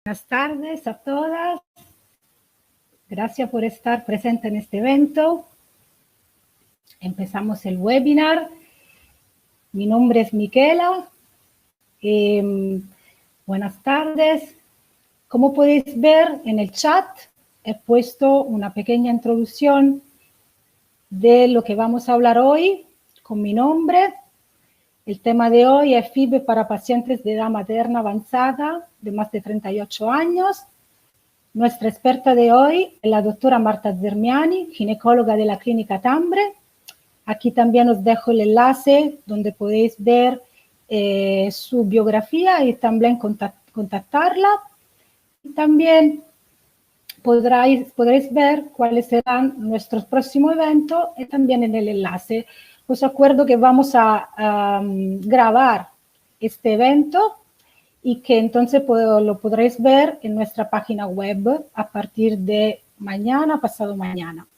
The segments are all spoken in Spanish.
Buenas tardes a todas. Gracias por estar presente en este evento. Empezamos el webinar. Mi nombre es Miquela. Buenas tardes. Como podéis ver en el chat, he puesto una pequeña introducción de lo que vamos a hablar hoy con mi nombre. El tema de hoy es FIB para pacientes de edad materna avanzada de más de 38 años. Nuestra experta de hoy es la doctora Marta Zermiani, ginecóloga de la Clínica Tambre. Aquí también os dejo el enlace donde podéis ver su biografía y también contactarla. Y también podréis ver cuáles serán nuestros próximos eventos y también en el enlace. Os acuerdo que vamos a grabar este evento y que entonces lo podréis ver en nuestra página web a partir de mañana, pasado mañana.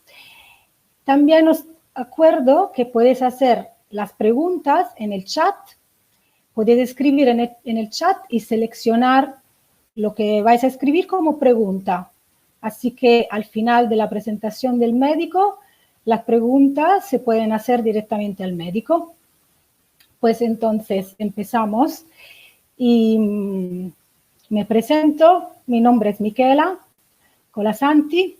También os acuerdo que podéis hacer las preguntas en el chat. Podéis escribir en el chat y seleccionar lo que vais a escribir como pregunta. Así que al final de la presentación del médico, las preguntas se pueden hacer directamente al médico. Pues entonces empezamos y me presento. Mi nombre es Miquela Colasanti.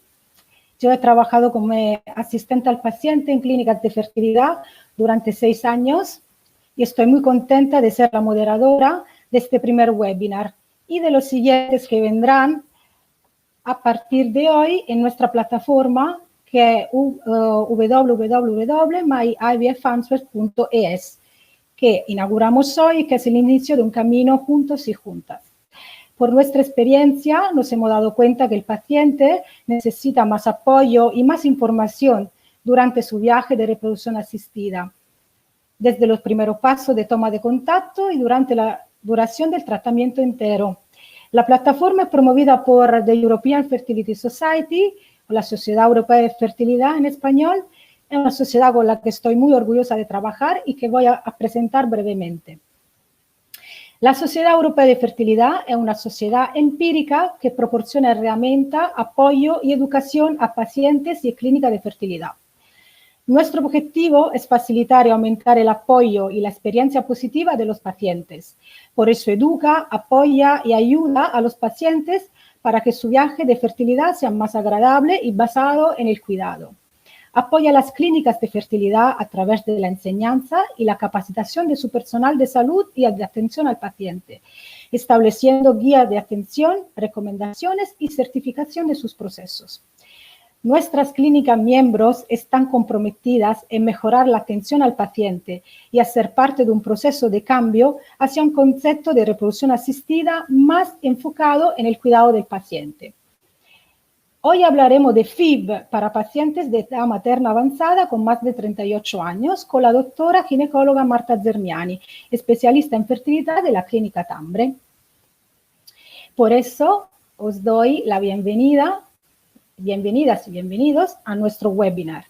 Yo he trabajado como asistente al paciente en clínicas de fertilidad durante 6 años y estoy muy contenta de ser la moderadora de este primer webinar y de los siguientes que vendrán a partir de hoy en nuestra plataforma que es www.myivfanswers.es, que inauguramos hoy y que es el inicio de un camino juntos y juntas. Por nuestra experiencia nos hemos dado cuenta que el paciente necesita más apoyo y más información durante su viaje de reproducción asistida, desde los primeros pasos de toma de contacto y durante la duración del tratamiento entero. La plataforma es promovida por The European Fertility Society, o la Sociedad Europea de Fertilidad en español. Es una sociedad con la que estoy muy orgullosa de trabajar y que voy a presentar brevemente. La Sociedad Europea de Fertilidad es una sociedad empírica que proporciona herramientas, apoyo y educación a pacientes y clínicas de fertilidad. Nuestro objetivo es facilitar y aumentar el apoyo y la experiencia positiva de los pacientes. Por eso educa, apoya y ayuda a los pacientes para que su viaje de fertilidad sea más agradable y basado en el cuidado. Apoya a las clínicas de fertilidad a través de la enseñanza y la capacitación de su personal de salud y de atención al paciente, estableciendo guías de atención, recomendaciones y certificación de sus procesos. Nuestras clínicas miembros están comprometidas en mejorar la atención al paciente y a ser parte de un proceso de cambio hacia un concepto de reproducción asistida más enfocado en el cuidado del paciente. Hoy hablaremos de FIB para pacientes de edad materna avanzada con más de 38 años con la doctora ginecóloga Marta Zermiani, especialista en fertilidad de la Clínica Tambre. Por eso os doy la bienvenidas y bienvenidos a nuestro webinar.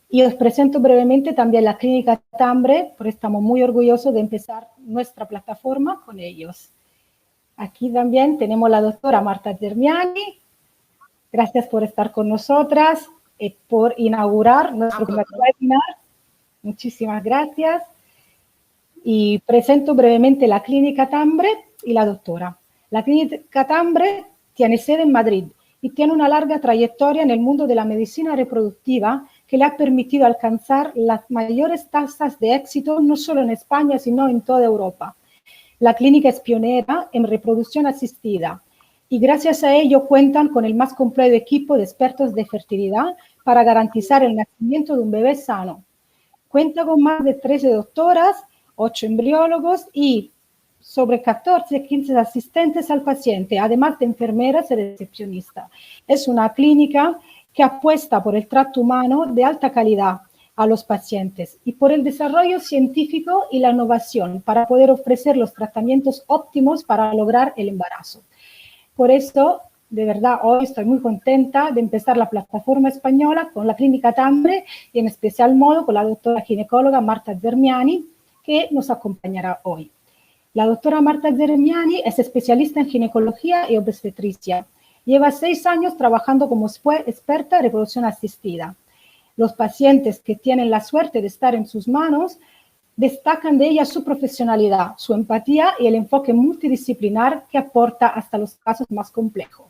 Y os presento brevemente también la Clínica Tambre, porque estamos muy orgullosos de empezar nuestra plataforma con ellos. Aquí también tenemos a la doctora Marta Zermiani. Gracias por estar con nosotras y por inaugurar nuestro primer webinar. Muchísimas gracias. Y presento brevemente la Clínica Tambre y la doctora. La Clínica Tambre tiene sede en Madrid y tiene una larga trayectoria en el mundo de la medicina reproductiva que le ha permitido alcanzar las mayores tasas de éxito no solo en España, sino en toda Europa. La clínica es pionera en reproducción asistida y gracias a ello cuentan con el más completo equipo de expertos de fertilidad para garantizar el nacimiento de un bebé sano. Cuenta con más de 13 doctoras, 8 embriólogos y sobre 14, 15 asistentes al paciente, además de enfermeras y recepcionistas. Es una clínica que apuesta por el trato humano de alta calidad a los pacientes y por el desarrollo científico y la innovación para poder ofrecer los tratamientos óptimos para lograr el embarazo. Por eso, de verdad, hoy estoy muy contenta de empezar la plataforma española con la Clínica Tambre y en especial modo con la doctora ginecóloga Marta Zermiani, que nos acompañará hoy. La doctora Marta Zermiani es especialista en ginecología y obstetricia. Lleva 6 años trabajando como experta en reproducción asistida. Los pacientes que tienen la suerte de estar en sus manos destacan de ella su profesionalidad, su empatía y el enfoque multidisciplinar que aporta hasta los casos más complejos.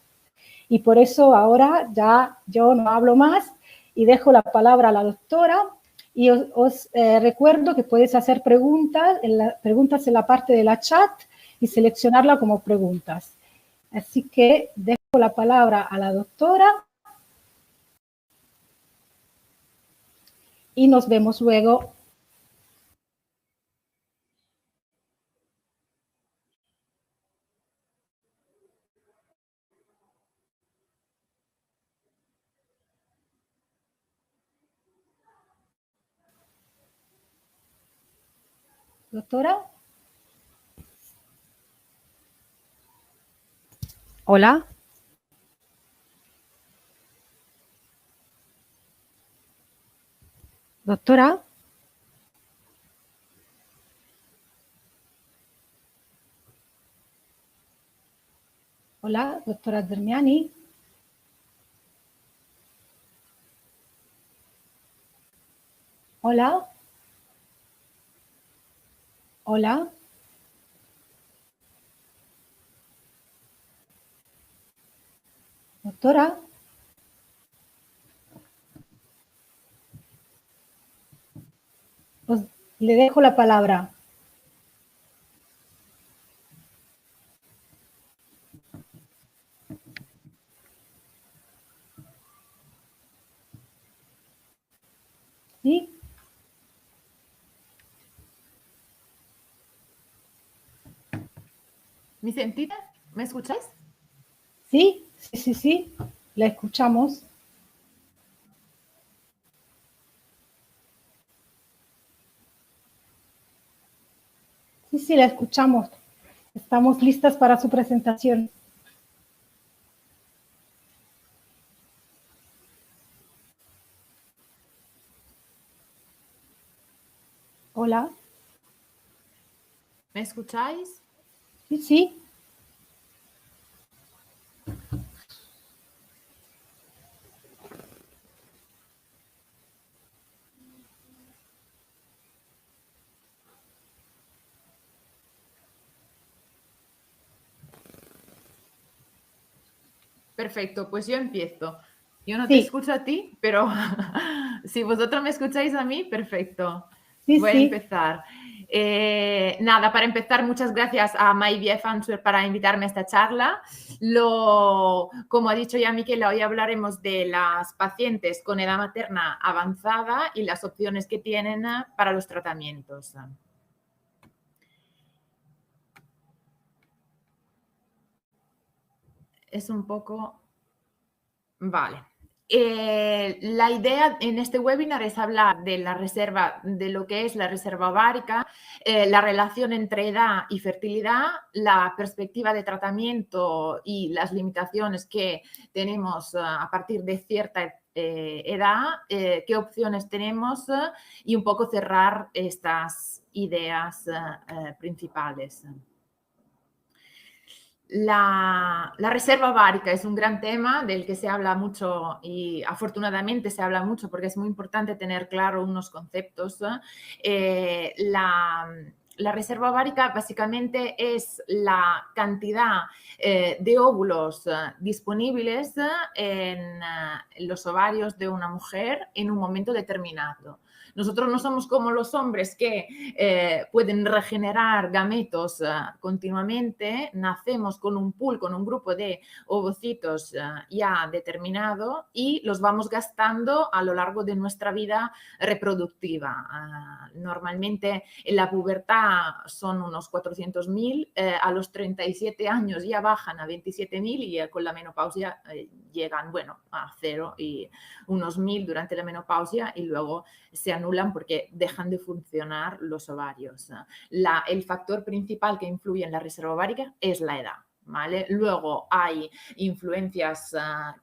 Y por eso ahora ya yo no hablo más y dejo la palabra a la doctora y os recuerdo que podéis hacer preguntas en la parte de la chat y seleccionarla como preguntas. Así que dejo la palabra a la doctora y nos vemos luego. Doctora. Hola. Doctora. Hola, doctora Zermiani. Hola. Hola. Doctora. Pues le dejo la palabra. ¿Sí? ¿Me sentís? ¿Me escucháis? Sí, sí, sí, sí. La escuchamos. Sí, sí, la escuchamos. Estamos listas para su presentación. Hola. ¿Me escucháis? Sí, sí. Perfecto, pues yo empiezo. Yo no te Sí, escucho a ti, pero si vosotros me escucháis a mí, perfecto. sí, Voy a sí. empezar. Nada, para empezar, muchas gracias a MyVF Answer para invitarme a esta charla. Como ha dicho ya Miquela, hoy hablaremos de las pacientes con edad materna avanzada y las opciones que tienen para los tratamientos. Es un poco... Vale. La idea en este webinar es hablar de la reserva, de lo que es la reserva ovárica, la relación entre edad y fertilidad, la perspectiva de tratamiento y las limitaciones que tenemos a partir de cierta edad, qué opciones tenemos y un poco cerrar estas ideas principales. La reserva ovárica es un gran tema del que se habla mucho y afortunadamente se habla mucho porque es muy importante tener claro unos conceptos. La reserva ovárica básicamente es la cantidad de óvulos disponibles en los ovarios de una mujer en un momento determinado. Nosotros no somos como los hombres que pueden regenerar gametos continuamente, nacemos con un pool, con un grupo de ovocitos ya determinado y los vamos gastando a lo largo de nuestra vida reproductiva. Normalmente en la pubertad son unos 400.000, a los 37 años ya bajan a 27.000 y con la menopausia llegan, bueno, a 0 y unos 1.000 durante la menopausia y luego se anulan porque dejan de funcionar los ovarios. El factor principal que influye en la reserva ovárica es la edad. ¿Vale? Luego hay influencias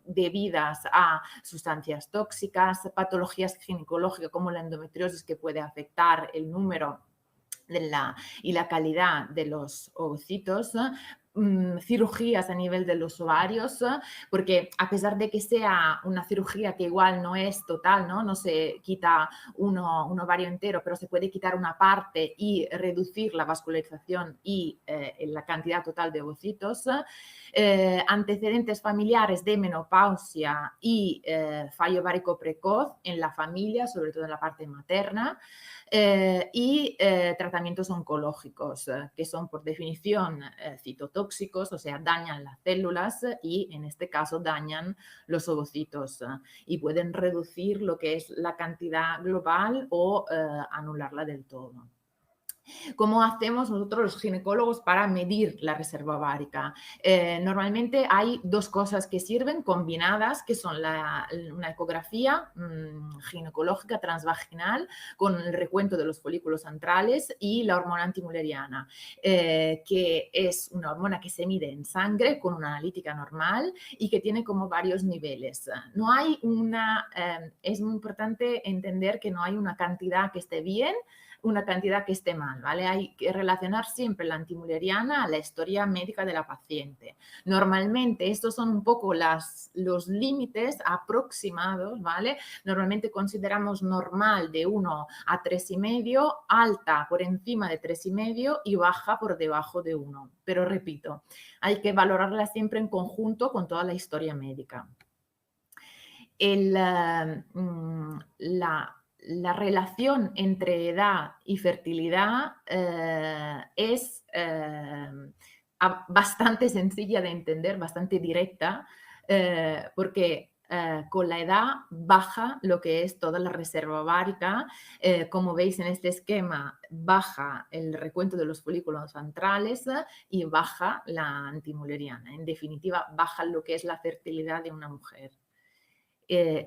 debidas a sustancias tóxicas, patologías ginecológicas como la endometriosis que puede afectar el número y la calidad de los ovocitos, cirugías a nivel de los ovarios, porque a pesar de que sea una cirugía que igual no es total, no se quita un ovario entero, pero se puede quitar una parte y reducir la vascularización y la cantidad total de ovocitos, antecedentes familiares de menopausia y fallo ovárico precoz en la familia, sobre todo en la parte materna, y tratamientos oncológicos, que son por definición citotóxicos, o sea, dañan las células y en este caso dañan los ovocitos y pueden reducir lo que es la cantidad global o anularla del todo. ¿Cómo hacemos nosotros los ginecólogos para medir la reserva ovárica? Normalmente hay dos cosas que sirven combinadas, que son una ecografía ginecológica transvaginal con el recuento de los folículos antrales y la hormona antimuleriana, que es una hormona que se mide en sangre con una analítica normal y que tiene como varios niveles. No hay es muy importante entender que no hay una cantidad que esté bien, una cantidad que esté mal, ¿vale? Hay que relacionar siempre la antimuleriana a la historia médica de la paciente. Normalmente estos son un poco los límites aproximados, ¿vale? Normalmente consideramos normal de 1 a 3,5, alta por encima de 3,5 y baja por debajo de 1. Pero repito, hay que valorarla siempre en conjunto con toda la historia médica. La relación entre edad y fertilidad es bastante sencilla de entender, bastante directa, porque con la edad baja lo que es toda la reserva ovárica. Como veis en este esquema, baja el recuento de los folículos antrales y baja la antimuleriana. En definitiva, baja lo que es la fertilidad de una mujer.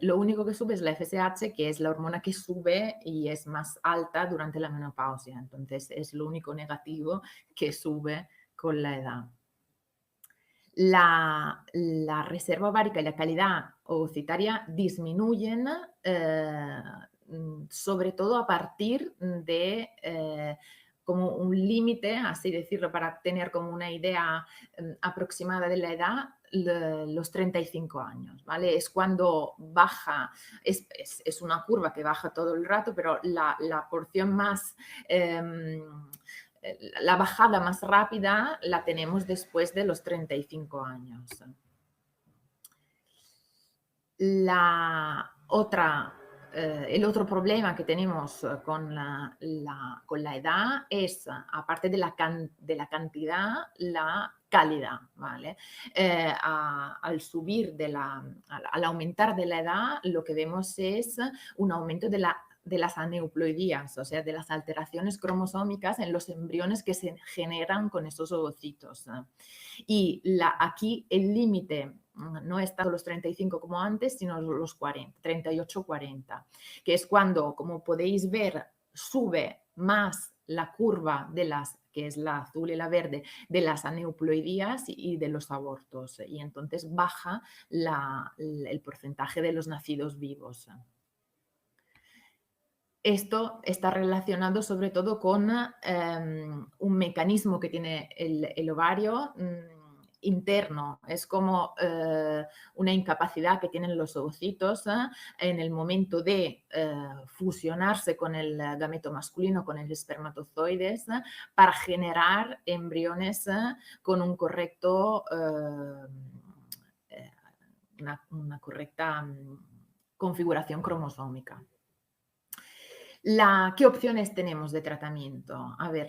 Lo único que sube es la FSH, que es la hormona que sube y es más alta durante la menopausia. Entonces, es lo único negativo que sube con la edad. La reserva ovárica y la calidad ovocitaria disminuyen sobre todo a partir de como un límite, así decirlo, para tener como una idea aproximada de la edad, los 35 años, ¿vale? Es cuando baja, es una curva que baja todo el rato, pero la porción más, la bajada más rápida la tenemos después de los 35 años. El otro problema que tenemos con la edad es, aparte de la cantidad, la calidad, ¿vale? Al subir, al aumentar de la edad, lo que vemos es un aumento de las aneuploidías, o sea, de las alteraciones cromosómicas en los embriones que se generan con esos ovocitos. Y aquí el límite no está los 35 como antes, sino los 40, 38-40, que es cuando, como podéis ver, sube más la curva que es la azul y la verde, de las aneuploidías y de los abortos, y entonces baja el porcentaje de los nacidos vivos. Esto está relacionado sobre todo con un mecanismo que tiene el ovario interno. Es como una incapacidad que tienen los ovocitos en el momento de fusionarse con el gameto masculino, con el espermatozoides, para generar embriones con un correcto, una correcta configuración cromosómica. ¿Qué opciones tenemos de tratamiento? A ver,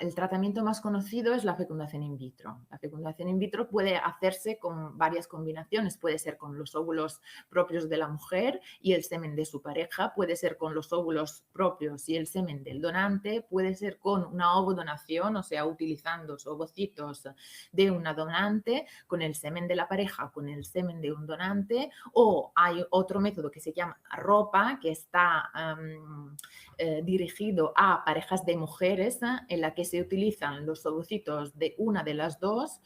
el tratamiento más conocido es la fecundación in vitro. La fecundación in vitro puede hacerse con varias combinaciones. Puede ser con los óvulos propios de la mujer y el semen de su pareja. Puede ser con los óvulos propios y el semen del donante. Puede ser con una ovodonación, o sea, utilizando los ovocitos de una donante con el semen de la pareja, con el semen de un donante. O hay otro método que se llama ROPA, que está dirigido a parejas de mujeres en la que se utilizan los ovocitos de una de las dos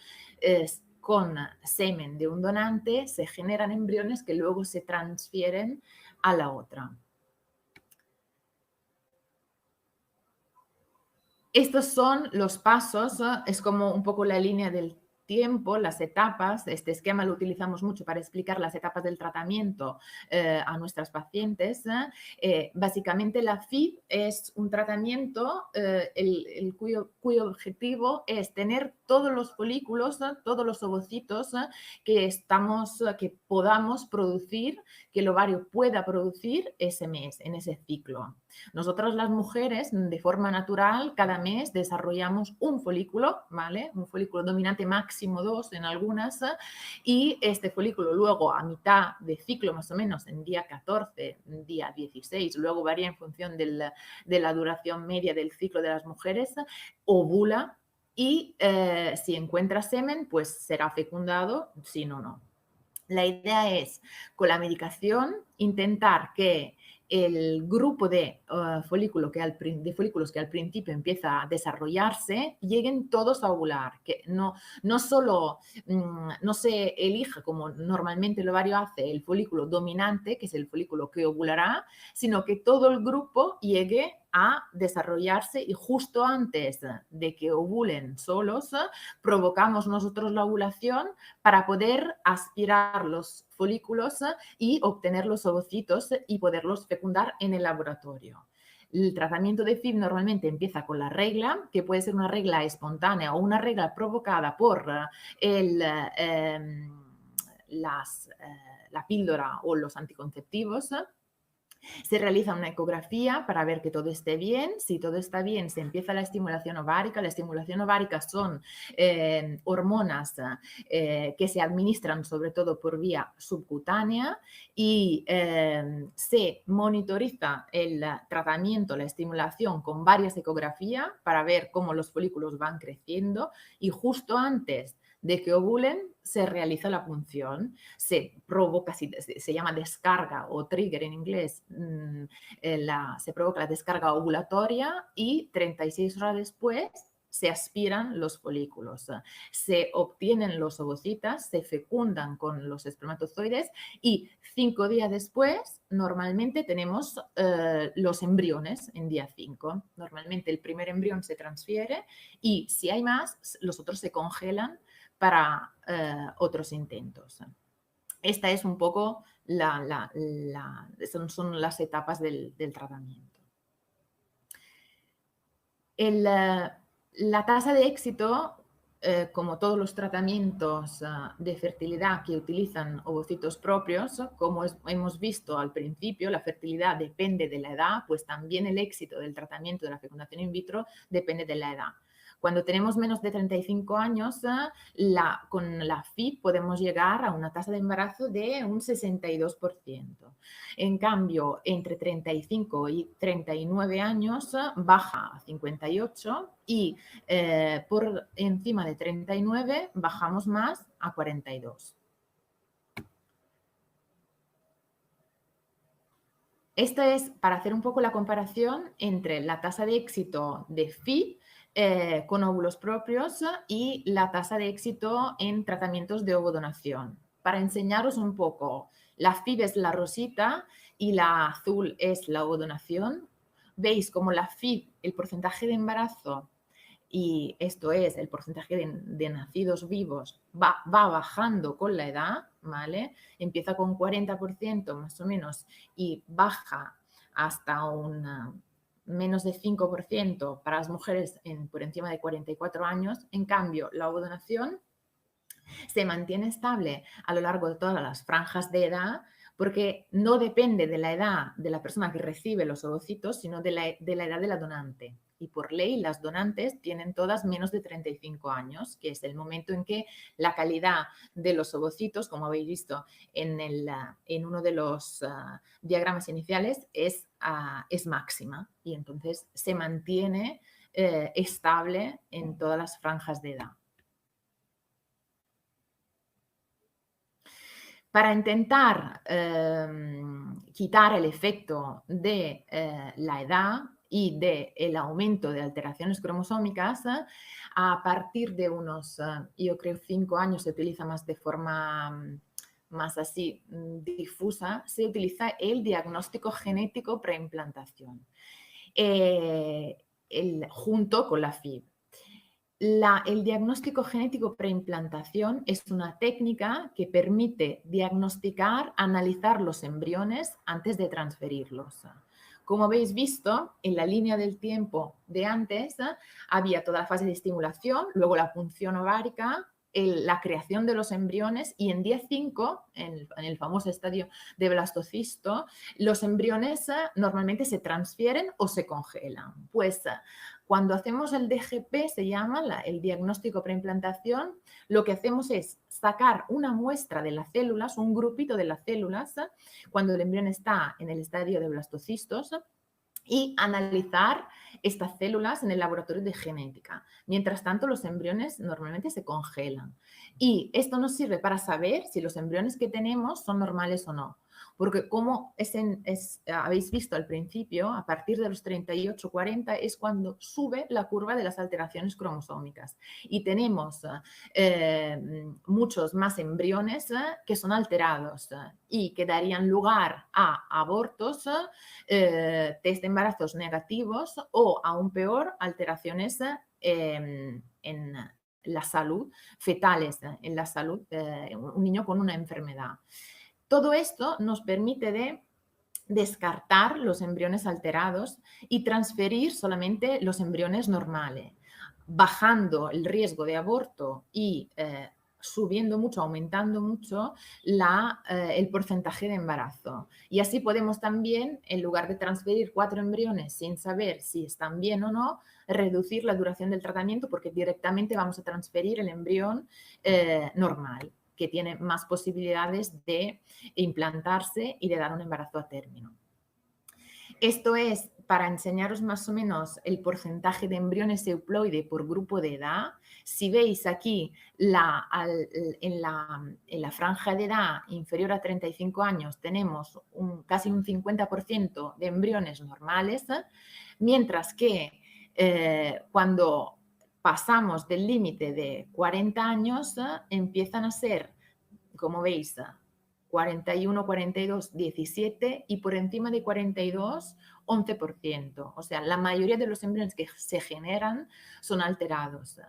con semen de un donante, se generan embriones que luego se transfieren a la otra. Estos son los pasos, es como un poco la línea del tiempo, las etapas. Este esquema lo utilizamos mucho para explicar las etapas del tratamiento a nuestras pacientes. Básicamente la FIB es un tratamiento cuyo objetivo es tener todos los folículos, todos los ovocitos que podamos producir, que el ovario pueda producir ese mes, en ese ciclo. Nosotras las mujeres, de forma natural, cada mes desarrollamos un folículo, ¿vale? Un folículo dominante máximo 2 en algunas, y este folículo luego a mitad de ciclo, más o menos en día 14, día 16, luego varía en función de la duración media del ciclo de las mujeres, ovula y si encuentra semen, pues será fecundado, si no, no. La idea es, con la medicación, intentar que el grupo de folículos que al principio empieza a desarrollarse lleguen todos a ovular, que no solo no se elija como normalmente el ovario hace el folículo dominante, que es el folículo que ovulará, sino que todo el grupo llegue a desarrollarse y justo antes de que ovulen solos, provocamos nosotros la ovulación para poder aspirar los folículos y obtener los ovocitos y poderlos fecundar en el laboratorio. El tratamiento de FIB normalmente empieza con la regla, que puede ser una regla espontánea o una regla provocada por la píldora o los anticonceptivos. Se realiza una ecografía para ver que todo esté bien. Si todo está bien, se empieza la estimulación ovárica. La estimulación ovárica son hormonas que se administran sobre todo por vía subcutánea y se monitoriza el tratamiento, la estimulación con varias ecografías para ver cómo los folículos van creciendo y justo antes de que ovulen se realiza la punción, se provoca, se llama descarga o trigger en inglés, se provoca la descarga ovulatoria y 36 horas después se aspiran los folículos, se obtienen los ovocitas, se fecundan con los espermatozoides y 5 días después normalmente tenemos los embriones en día 5. Normalmente el primer embrión se transfiere y si hay más, los otros se congelan para otros intentos. Esta es un poco son las etapas del tratamiento. La tasa de éxito, como todos los tratamientos de fertilidad que utilizan ovocitos propios, como hemos visto al principio, la fertilidad depende de la edad, pues también el éxito del tratamiento de la fecundación in vitro depende de la edad. Cuando tenemos menos de 35 años, con la FIB podemos llegar a una tasa de embarazo de un 62%. En cambio, entre 35 y 39 años baja a 58 y por encima de 39 bajamos más a 42. Esto es para hacer un poco la comparación entre la tasa de éxito de FIB con óvulos propios y la tasa de éxito en tratamientos de ovodonación. Para enseñaros un poco, la FIB es la rosita y la azul es la ovodonación. Veis como la FIB, el porcentaje de embarazo, y esto es el porcentaje de nacidos vivos, va bajando con la edad, ¿vale? Empieza con 40% más o menos y baja hasta menos de 5% para las mujeres por encima de 44 años. En cambio, la ovodonación se mantiene estable a lo largo de todas las franjas de edad porque no depende de la edad de la persona que recibe los ovocitos, sino de la edad de la donante. Y por ley las donantes tienen todas menos de 35 años, que es el momento en que la calidad de los ovocitos, como habéis visto en uno de los diagramas iniciales, es máxima y entonces se mantiene estable en todas las franjas de edad. Para intentar quitar el efecto de la edad y del aumento de alteraciones cromosómicas, a partir de unos, yo creo, 5 años se utiliza más de forma más así difusa, se utiliza el diagnóstico genético preimplantación. junto con la FIV. El diagnóstico genético preimplantación es una técnica que permite diagnosticar, analizar los embriones antes de transferirlos. Como habéis visto, en la línea del tiempo de antes había toda la fase de estimulación, luego la punción ovárica, la creación de los embriones y en día 5, en el famoso estadio de blastocisto, los embriones normalmente se transfieren o se congelan. Pues cuando hacemos el DGP, se llama el diagnóstico preimplantación, lo que hacemos es sacar una muestra de las células, un grupito de las células, cuando el embrión está en el estadio de blastocistos, y analizar estas células en el laboratorio de genética. Mientras tanto, los embriones normalmente se congelan. Y esto nos sirve para saber si los embriones que tenemos son normales o no. Porque como habéis visto al principio, a partir de los 38-40 es cuando sube la curva de las alteraciones cromosómicas. Y tenemos muchos más embriones que son alterados y que darían lugar a abortos, test de embarazos negativos o, aún peor, alteraciones en la salud, fetales en la salud, un niño con una enfermedad. Todo esto nos permite descartar los embriones alterados y transferir solamente los embriones normales, bajando el riesgo de aborto y subiendo mucho, aumentando mucho el porcentaje de embarazo. Y así podemos también, en lugar de transferir 4 embriones sin saber si están bien o no, reducir la duración del tratamiento porque directamente vamos a transferir el embrión normal, que tiene más posibilidades de implantarse y de dar un embarazo a término. Esto es para enseñaros más o menos el porcentaje de embriones euploide por grupo de edad. Si veis aquí en la franja de edad inferior a 35 años tenemos casi un 50% de embriones normales, mientras que cuando pasamos del límite de 40 años, empiezan a ser, como veis, 41, 42, 17 y por encima de 42, 11%. O sea, la mayoría de los embriones que se generan son alterados.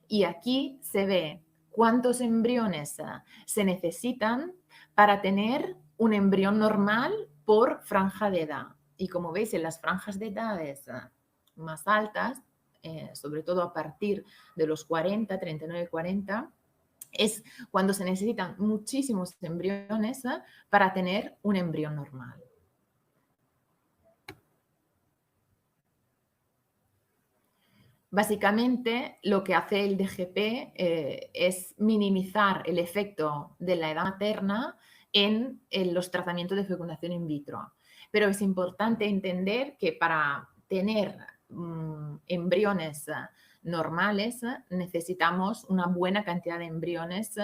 Y aquí se ve cuántos embriones se necesitan para tener un embrión normal por franja de edad. Y como veis, en las franjas de edades más altas, sobre todo a partir de los 40, 39, 40, es cuando se necesitan muchísimos embriones para tener un embrión normal. Básicamente, lo que hace el DGP es minimizar el efecto de la edad materna en los tratamientos de fecundación in vitro. Pero es importante entender que para tener embriones normales necesitamos una buena cantidad de embriones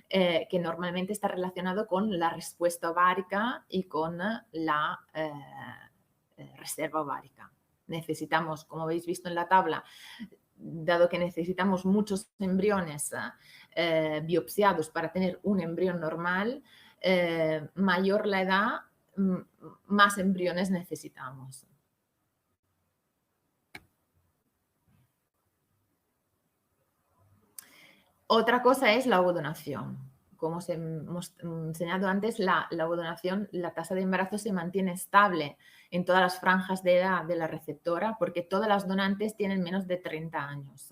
que normalmente está relacionado con la respuesta ovárica y con la reserva ovárica. Necesitamos, como habéis visto en la tabla, dado que necesitamos muchos embriones biopsiados para tener un embrión normal, mayor la edad, más embriones necesitamos. Otra cosa es la ovodonación. Como os hemos enseñado antes, la ovodonación, la tasa de embarazo se mantiene estable en todas las franjas de edad de la receptora porque todas las donantes tienen menos de 30 años.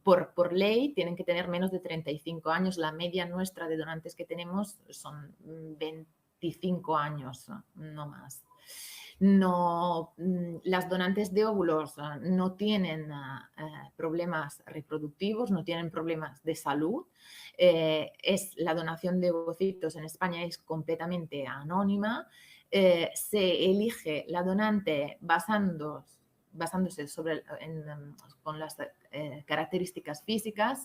Por ley tienen que tener menos de 35 años. La media nuestra de donantes que tenemos son 25 años, no más. Las donantes de óvulos no tienen problemas reproductivos, no tienen problemas de salud. La donación de ovocitos en España es completamente anónima. Se elige la donante basándose con las características físicas.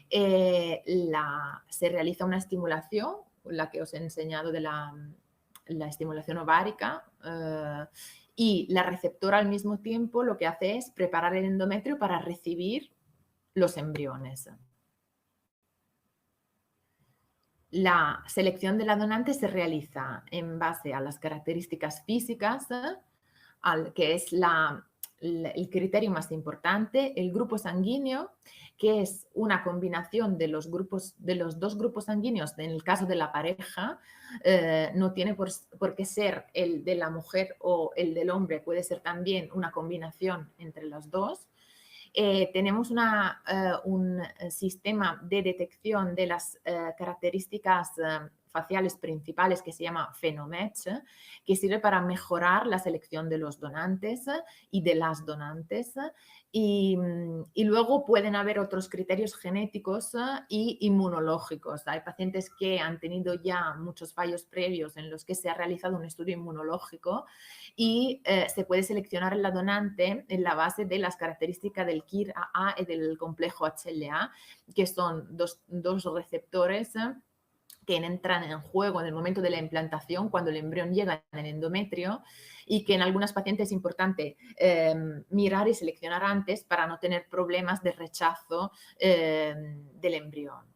Se realiza una estimulación, la que os he enseñado de la estimulación ovárica, y la receptora al mismo tiempo lo que hace es preparar el endometrio para recibir los embriones. La selección de la donante se realiza en base a las características físicas, que es el criterio más importante, el grupo sanguíneo, que es una combinación de los dos grupos sanguíneos. En el caso de la pareja, no tiene por qué ser el de la mujer o el del hombre, puede ser también una combinación entre los dos. Tenemos un sistema de detección de las características faciales principales que se llama Phenomatch, que sirve para mejorar la selección de los donantes y de las donantes. Y luego pueden haber otros criterios genéticos y inmunológicos. Hay pacientes que han tenido ya muchos fallos previos en los que se ha realizado un estudio inmunológico y se puede seleccionar la donante en la base de las características del KIR-AA y del complejo HLA, que son dos receptores que entran en juego en el momento de la implantación, cuando el embrión llega en el endometrio, y que en algunas pacientes es importante mirar y seleccionar antes para no tener problemas de rechazo del embrión.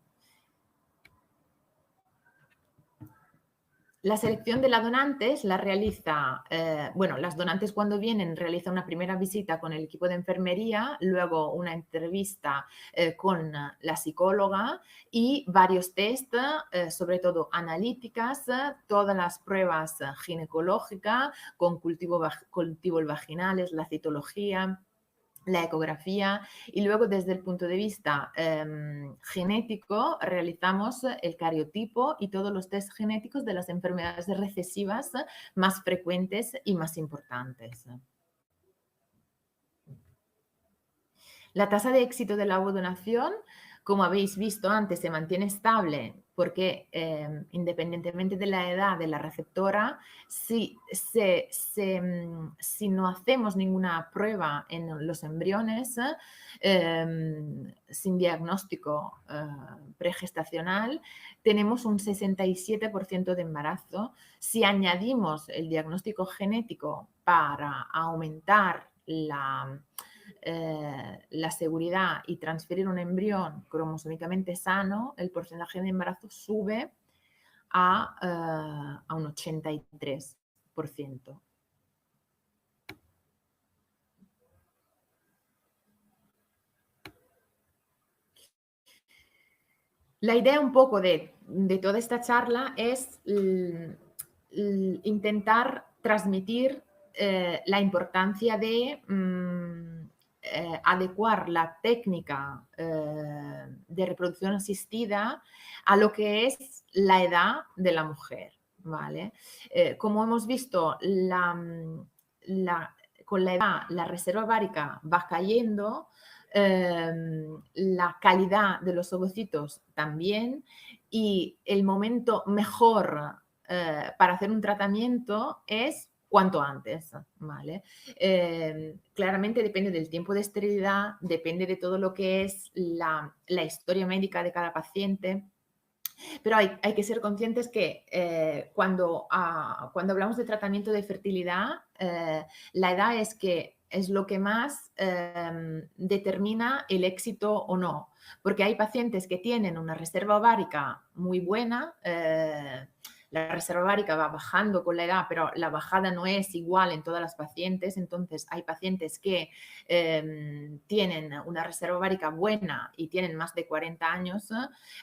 La selección de las donantes la realiza, las donantes cuando vienen realizan una primera visita con el equipo de enfermería, luego una entrevista con la psicóloga y varios test, sobre todo analíticas, todas las pruebas ginecológicas con cultivos vaginales, la citología, la ecografía, y luego desde el punto de vista genético realizamos el cariotipo y todos los test genéticos de las enfermedades recesivas más frecuentes y más importantes. La tasa de éxito de la ovodonación, como habéis visto antes, se mantiene estable porque independientemente de la edad de la receptora, si no hacemos ninguna prueba en los embriones, sin diagnóstico pregestacional, tenemos un 67% de embarazo. Si añadimos el diagnóstico genético para aumentar la seguridad y transferir un embrión cromosómicamente sano, el porcentaje de embarazo sube a un 83%. La idea un poco de toda esta charla es intentar transmitir la importancia de adecuar la técnica de reproducción asistida a lo que es la edad de la mujer, ¿vale? Como hemos visto, con la edad la reserva ovárica va cayendo, la calidad de los ovocitos también, y el momento mejor para hacer un tratamiento es cuanto antes, ¿vale? Claramente depende del tiempo de esterilidad, depende de todo lo que es la historia médica de cada paciente, pero hay que ser conscientes que cuando hablamos de tratamiento de fertilidad, la edad es lo que más determina el éxito o no, porque hay pacientes que tienen una reserva ovárica muy buena, la reserva ovárica va bajando con la edad, pero la bajada no es igual en todas las pacientes. Entonces, hay pacientes que tienen una reserva ovárica buena y tienen más de 40 años,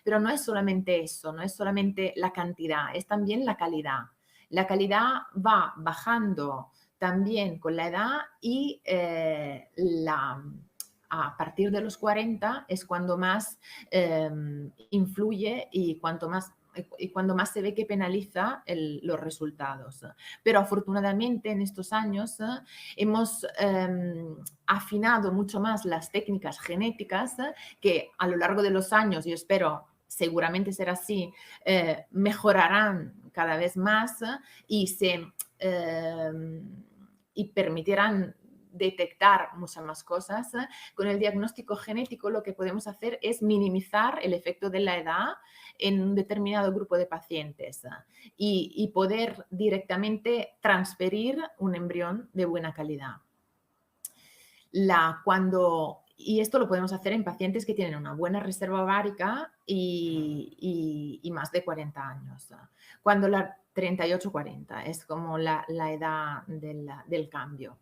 pero no es solamente eso, no es solamente la cantidad, es también la calidad. La calidad va bajando también con la edad y a partir de los 40 es cuando más influye y cuando más se ve que penaliza los resultados. Pero afortunadamente en estos años hemos afinado mucho más las técnicas genéticas que a lo largo de los años, yo espero, seguramente será así, mejorarán cada vez más y permitirán detectar muchas más cosas. Con el diagnóstico genético lo que podemos hacer es minimizar el efecto de la edad en un determinado grupo de pacientes y poder directamente transferir un embrión de buena calidad. Y esto lo podemos hacer en pacientes que tienen una buena reserva ovárica y más de 40 años. Cuando la 38-40 es como la edad del cambio.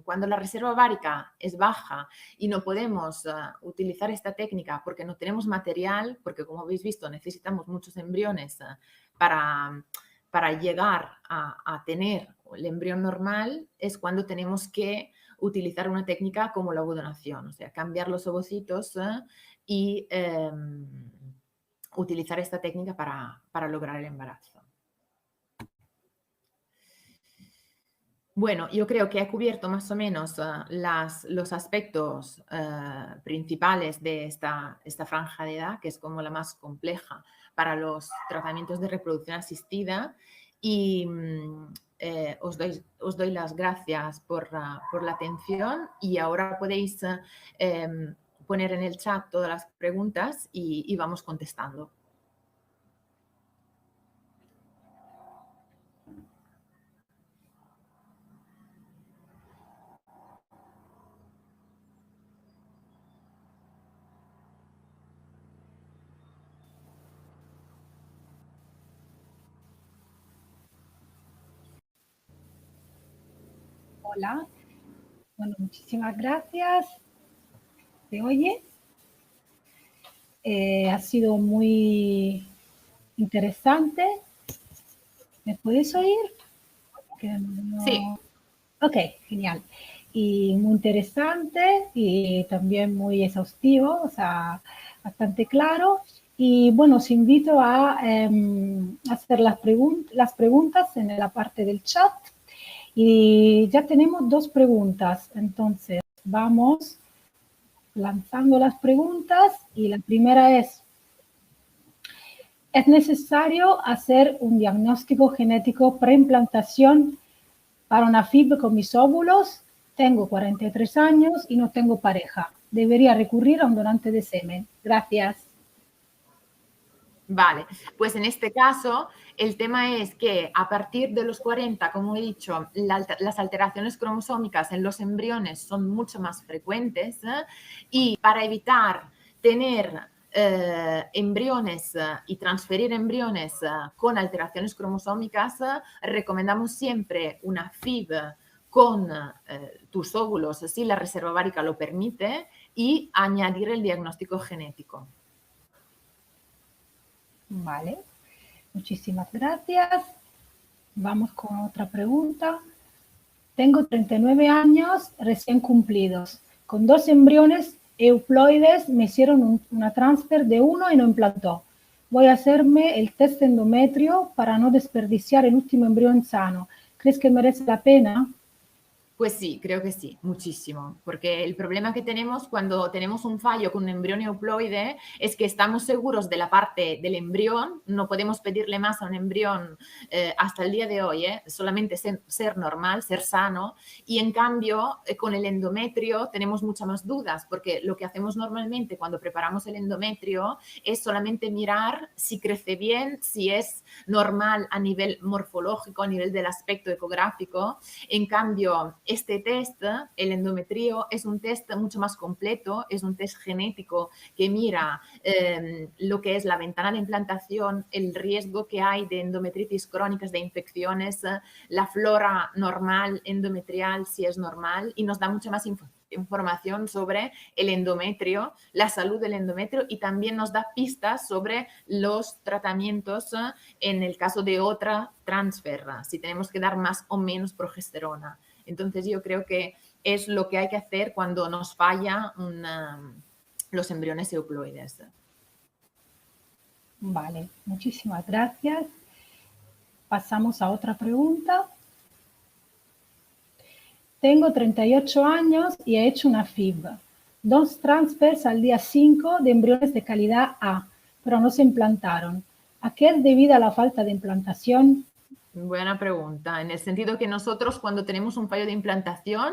cuando la reserva ovárica es baja y no podemos utilizar esta técnica porque no tenemos material, porque como habéis visto necesitamos muchos embriones para llegar a tener el embrión normal, es cuando tenemos que utilizar una técnica como la ovodonación, o sea, cambiar los ovocitos y utilizar esta técnica para lograr el embarazo. Bueno, yo creo que he cubierto más o menos los aspectos principales de esta franja de edad, que es como la más compleja para los tratamientos de reproducción asistida. Y os doy las gracias por la atención y ahora podéis poner en el chat todas las preguntas y vamos contestando. Hola, bueno, muchísimas gracias. ¿Se oye? Ha sido muy interesante. ¿Me puedes oír? No... Sí. Ok, genial. Y muy interesante y también muy exhaustivo, o sea, bastante claro. Y bueno, os invito a hacer las preguntas en la parte del chat. Y ya tenemos 2 preguntas, entonces vamos lanzando las preguntas y la primera ¿es necesario hacer un diagnóstico genético preimplantación para una FIV con mis óvulos? Tengo 43 años y no tengo pareja. ¿Debería recurrir a un donante de semen? Gracias. Vale, pues en este caso el tema es que a partir de los 40, como he dicho, las alteraciones cromosómicas en los embriones son mucho más frecuentes y para evitar tener embriones y transferir embriones con alteraciones cromosómicas, recomendamos siempre una FIV con tus óvulos, si la reserva ovárica lo permite, y añadir el diagnóstico genético. Vale, muchísimas gracias. Vamos con otra pregunta. Tengo 39 años recién cumplidos. Con 2 embriones euploides me hicieron una transfer de uno y no implantó. Voy a hacerme el test de endometrio para no desperdiciar el último embrión sano. ¿Crees que merece la pena? Pues sí, creo que sí, muchísimo, porque el problema que tenemos cuando tenemos un fallo con un embrión euploide es que estamos seguros de la parte del embrión, no podemos pedirle más a un embrión hasta el día de hoy, solamente ser normal, ser sano, y en cambio con el endometrio tenemos muchas más dudas, porque lo que hacemos normalmente cuando preparamos el endometrio es solamente mirar si crece bien, si es normal a nivel morfológico, a nivel del aspecto ecográfico. En cambio, este test, el endometrio, es un test mucho más completo, es un test genético que mira lo que es la ventana de implantación, el riesgo que hay de endometritis crónicas, de infecciones, la flora normal endometrial, si es normal, y nos da mucha más información sobre el endometrio, la salud del endometrio, y también nos da pistas sobre los tratamientos en el caso de otra transfer, si tenemos que dar más o menos progesterona. Entonces yo creo que es lo que hay que hacer cuando nos falla los embriones euploides. Vale, muchísimas gracias. Pasamos a otra pregunta. Tengo 38 años y he hecho una FIV. 2 transfers al día 5 de embriones de calidad A, pero no se implantaron. ¿A qué es debida la falta de implantación? Buena pregunta, en el sentido que nosotros cuando tenemos un fallo de implantación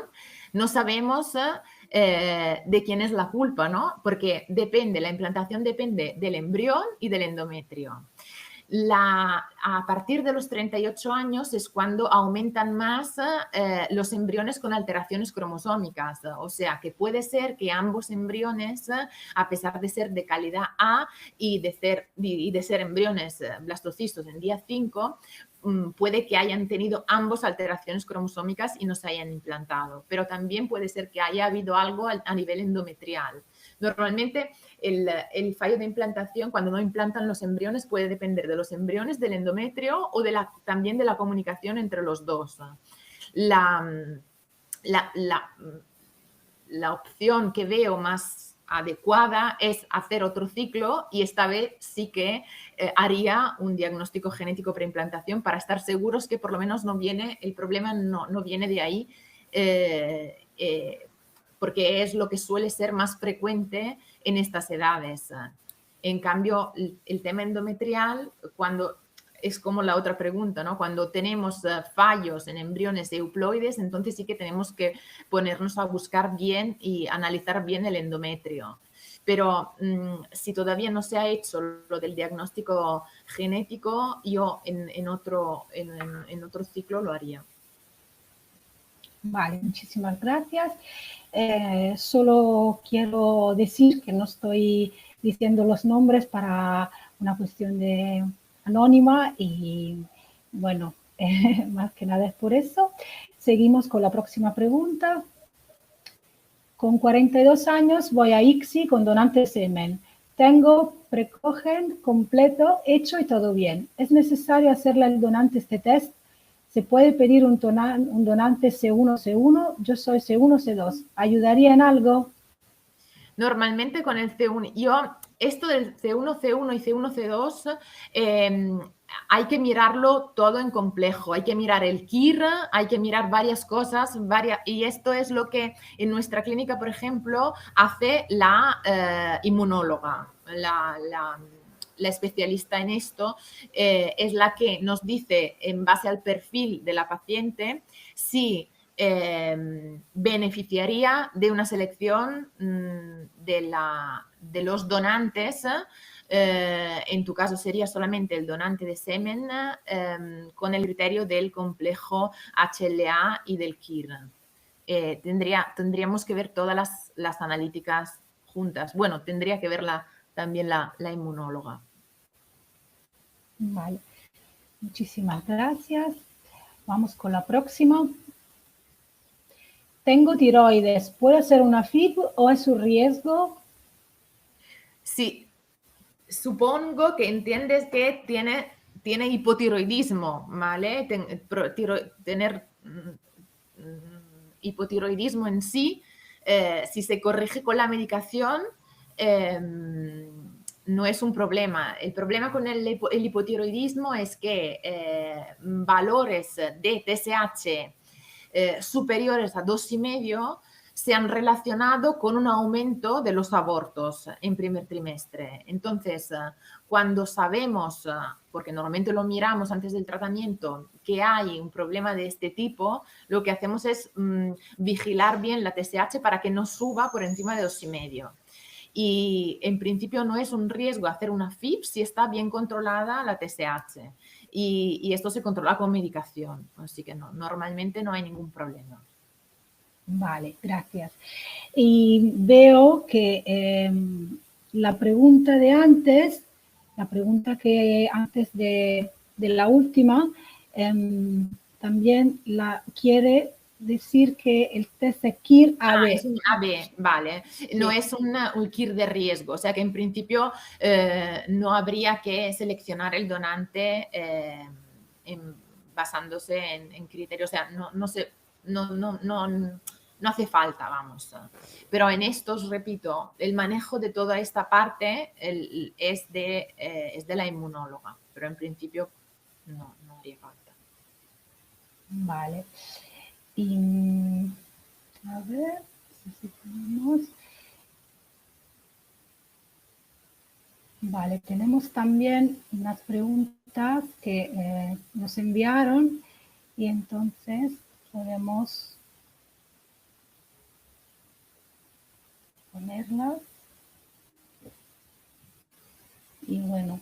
no sabemos de quién es la culpa, ¿no? Porque la implantación depende del embrión y del endometrio. A partir de los 38 años es cuando aumentan más los embriones con alteraciones cromosómicas. O sea, que puede ser que ambos embriones, a pesar de ser de calidad A y de ser embriones blastocistos en día 5, puede que hayan tenido ambos alteraciones cromosómicas y no se hayan implantado. Pero también puede ser que haya habido algo a nivel endometrial. Normalmente el fallo de implantación, cuando no implantan los embriones, puede depender de los embriones, del endometrio o también de la comunicación entre los dos. La opción que veo más adecuada es hacer otro ciclo y esta vez sí que haría un diagnóstico genético preimplantación para estar seguros que por lo menos el problema no viene de ahí, porque es lo que suele ser más frecuente en estas edades. En cambio, el tema endometrial, cuando es como la otra pregunta, ¿no? Cuando tenemos fallos en embriones euploides, entonces sí que tenemos que ponernos a buscar bien y analizar bien el endometrio. Pero si todavía no se ha hecho lo del diagnóstico genético, yo en otro ciclo lo haría. Vale, muchísimas gracias. Solo quiero decir que no estoy diciendo los nombres para una cuestión de anónima y bueno, más que nada es por eso. Seguimos con la próxima pregunta. Con 42 años voy a ICSI con donante de semen. Tengo precogen completo, hecho y todo bien. ¿Es necesario hacerle al donante este test? ¿Se puede pedir un donante C1, C1? Yo soy C1, C2. ¿Ayudaría en algo? Normalmente con el C1, esto del C1, C1 y C1, C2, hay que mirarlo todo en complejo. Hay que mirar el KIR, hay que mirar varias cosas, y esto es lo que en nuestra clínica, por ejemplo, hace la inmunóloga, la especialista en esto, es la que nos dice, en base al perfil de la paciente, si beneficiaría de una selección de los donantes. En tu caso sería solamente el donante de semen con el criterio del complejo HLA y del KIR. Tendríamos que ver todas las analíticas juntas. Bueno, tendría que verla también la inmunóloga. Vale, muchísimas gracias. Vamos con la próxima. Tengo tiroides, ¿puedo hacer una FIB o es un riesgo? Sí, supongo que entiendes que tiene hipotiroidismo, ¿vale? Tener hipotiroidismo en sí, si se corrige con la medicación, no es un problema. El problema con el hipotiroidismo es que valores de TSH superiores a 2,5 se han relacionado con un aumento de los abortos en primer trimestre. Entonces, cuando sabemos, porque normalmente lo miramos antes del tratamiento, que hay un problema de este tipo, lo que hacemos es vigilar bien la TSH para que no suba por encima de 2,5. Y en principio no es un riesgo hacer una FIB si está bien controlada la TSH. Y esto se controla con medicación, así que normalmente no hay ningún problema. Vale, gracias. Y veo que la pregunta de antes, de la última, también la quiere decir que el test de KIR-AB. Es un AB, vale. No es un KIR de riesgo, o sea que en principio no habría que seleccionar el donante basándose en criterios, o sea, no hace falta, vamos. Pero en estos, repito, el manejo de toda esta parte es de la inmunóloga, pero en principio no haría falta. Vale. Y a ver, si tenemos. Vale, tenemos también unas preguntas que nos enviaron y entonces podemos ponerlas. Y bueno,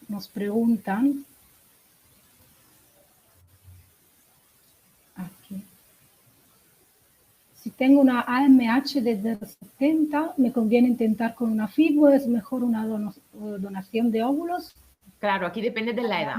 nos preguntan, aquí, si tengo una AMH desde los 70, ¿me conviene intentar con una FIV o es mejor una donación de óvulos? Claro, aquí depende de la edad.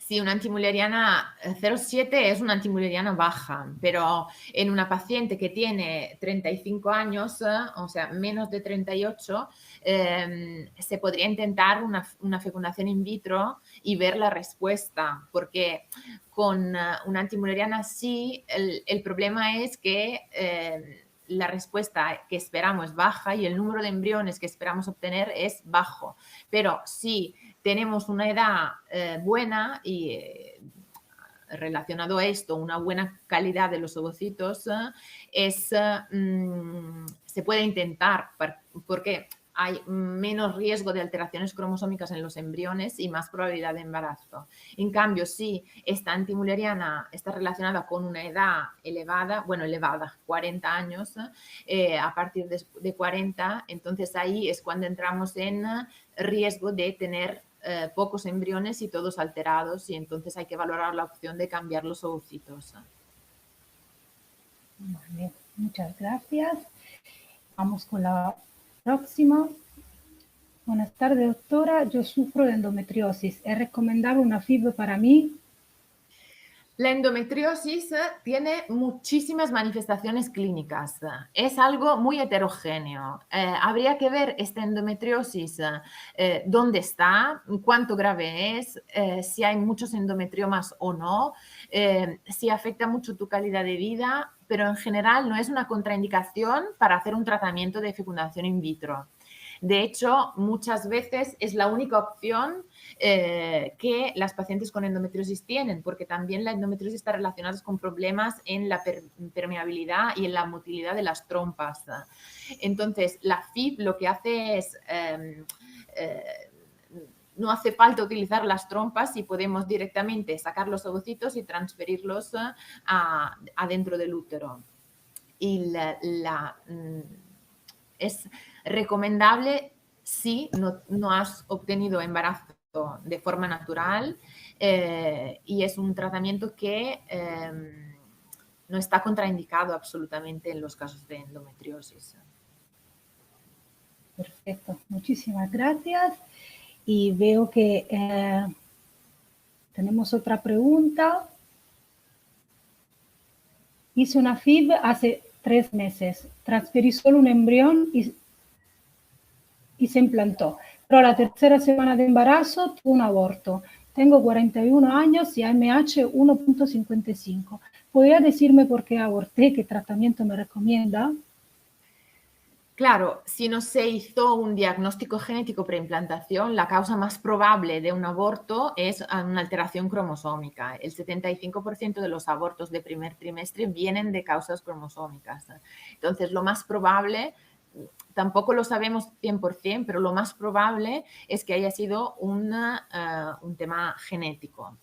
Sí, una antimuleriana 0,7 es una antimuleriana baja, pero en una paciente que tiene 35 años, o sea, menos de 38, se podría intentar una fecundación in vitro y ver la respuesta, porque con una antimuleriana sí, el problema es que la respuesta que esperamos es baja y el número de embriones que esperamos obtener es bajo. Pero si tenemos una edad buena y relacionado a esto, una buena calidad de los ovocitos, se puede intentar porque hay menos riesgo de alteraciones cromosómicas en los embriones y más probabilidad de embarazo. En cambio, si esta antimuleriana está relacionada con una edad elevada, 40 años, a partir de 40, entonces ahí es cuando entramos en riesgo de tener pocos embriones y todos alterados, y entonces hay que valorar la opción de cambiar los ovocitos. Vale, muchas gracias. Vamos con la próxima. Buenas tardes, doctora. Yo sufro de endometriosis. ¿Es recomendable una FIV para mí? La endometriosis tiene muchísimas manifestaciones clínicas. Es algo muy heterogéneo. Habría que ver esta endometriosis, dónde está, cuánto grave es, si hay muchos endometriomas o no, si afecta mucho tu calidad de vida, pero en general no es una contraindicación para hacer un tratamiento de fecundación in vitro. De hecho, muchas veces es la única opción que las pacientes con endometriosis tienen, porque también la endometriosis está relacionada con problemas en la permeabilidad y en la motilidad de las trompas. Entonces, la FIV lo que hace es... no hace falta utilizar las trompas y podemos directamente sacar los ovocitos y transferirlos adentro del útero. Y es recomendable si no has obtenido embarazo de forma natural y es un tratamiento que no está contraindicado absolutamente en los casos de endometriosis. Perfecto, muchísimas gracias. Y veo que tenemos otra pregunta. Hice una FIV hace 3 meses. Transferí solo un embrión y se implantó. Pero a la tercera semana de embarazo tuve un aborto. Tengo 41 años y AMH 1.55. ¿Podría decirme por qué aborté? ¿Qué tratamiento me recomienda? Claro, si no se hizo un diagnóstico genético preimplantación, la causa más probable de un aborto es una alteración cromosómica. El 75% de los abortos de primer trimestre vienen de causas cromosómicas. Entonces, lo más probable, tampoco lo sabemos 100%, pero lo más probable es que haya sido un tema genético.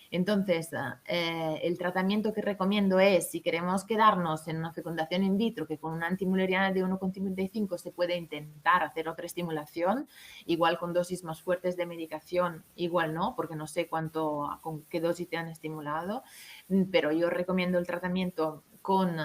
Entonces, el tratamiento que recomiendo es, si queremos quedarnos en una fecundación in vitro, que con una antimuleriana de 1,55 se puede intentar hacer otra estimulación, igual con dosis más fuertes de medicación, igual no, porque no sé con qué dosis te han estimulado, pero yo recomiendo el tratamiento con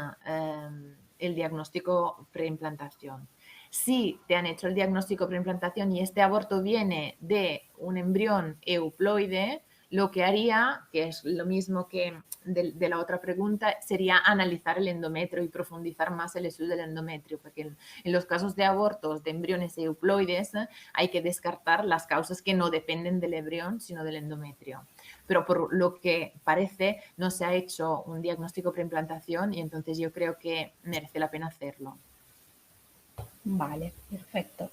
el diagnóstico preimplantación. Si te han hecho el diagnóstico preimplantación y este aborto viene de un embrión euploide, lo que haría, que es lo mismo que de la otra pregunta, sería analizar el endometrio y profundizar más el estudio del endometrio, porque en los casos de abortos de embriones euploides hay que descartar las causas que no dependen del embrión, sino del endometrio. Pero por lo que parece no se ha hecho un diagnóstico preimplantación y entonces yo creo que merece la pena hacerlo. Vale, perfecto.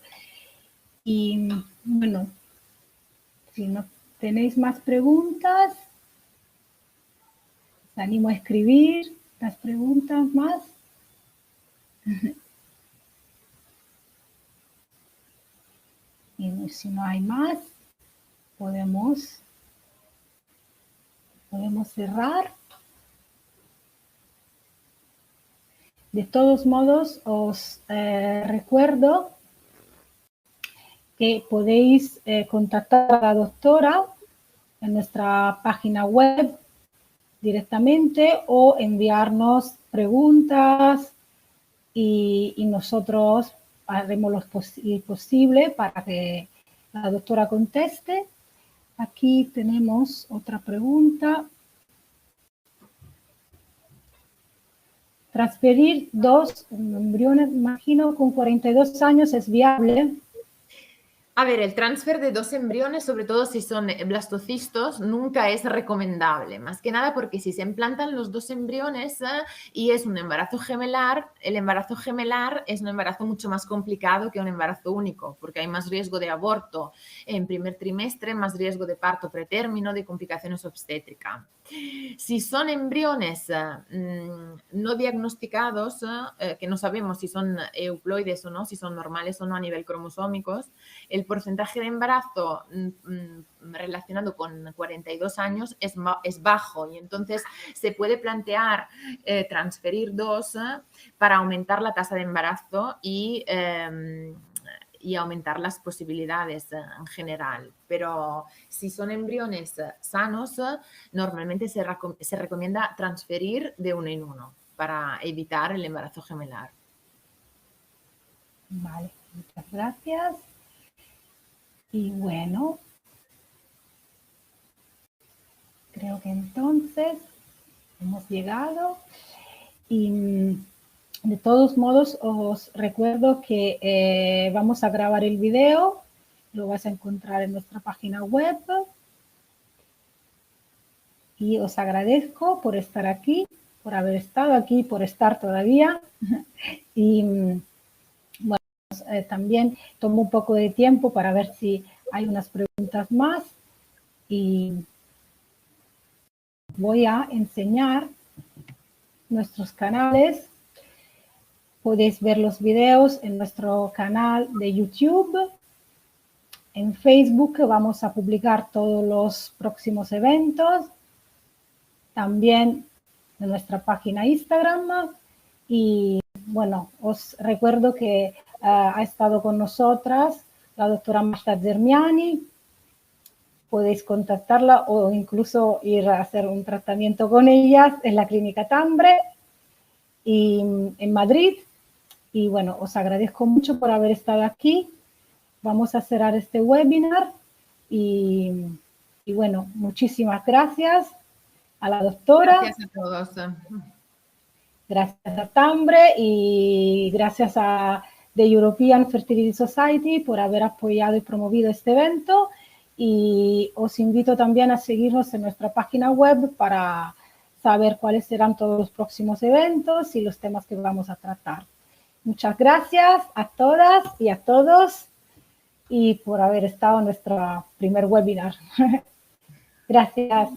Y bueno, si no tenéis más preguntas, os animo a escribir las preguntas más. Y si no hay más, podemos cerrar. De todos modos, os recuerdo que podéis contactar a la doctora en nuestra página web directamente o enviarnos preguntas y nosotros haremos lo posible para que la doctora conteste. Aquí tenemos otra pregunta. Transferir 2 embriones, imagino, con 42 años es viable. A ver, el transfer de 2 embriones, sobre todo si son blastocistos, nunca es recomendable. Más que nada porque si se implantan los 2 embriones y es un embarazo gemelar, el embarazo gemelar es un embarazo mucho más complicado que un embarazo único, porque hay más riesgo de aborto en primer trimestre, más riesgo de parto pretérmino, de complicaciones obstétricas. Si son embriones no diagnosticados, que no sabemos si son euploides o no, si son normales o no a nivel cromosómicos, el porcentaje de embarazo relacionado con 42 años es bajo y entonces se puede plantear transferir 2 para aumentar la tasa de embarazo y aumentar las posibilidades en general. Pero si son embriones sanos, normalmente se recomienda transferir de uno en uno para evitar el embarazo gemelar. Vale, muchas gracias. Y bueno, creo que entonces hemos llegado. Y de todos modos, os recuerdo que vamos a grabar el video. Lo vas a encontrar en nuestra página web. Y os agradezco por estar aquí, por haber estado aquí, por estar todavía. Y bueno, también tomo un poco de tiempo para ver si hay unas preguntas más. Y voy a enseñar nuestros canales. Podéis ver los videos en nuestro canal de YouTube. En Facebook vamos a publicar todos los próximos eventos. También en nuestra página Instagram. Y bueno, os recuerdo que ha estado con nosotras la doctora Marta Zermiani. Podéis contactarla o incluso ir a hacer un tratamiento con ellas en la Clínica Tambre y en Madrid. Y bueno, os agradezco mucho por haber estado aquí. Vamos a cerrar este webinar y bueno, muchísimas gracias a la doctora. Gracias a todos. Gracias a Tambre y gracias a The European Fertility Society por haber apoyado y promovido este evento. Y os invito también a seguirnos en nuestra página web para saber cuáles serán todos los próximos eventos y los temas que vamos a tratar. Muchas gracias a todas y a todos y por haber estado en nuestro primer webinar. Gracias.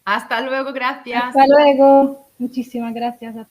Hasta luego, gracias. Hasta luego. Muchísimas gracias a todos.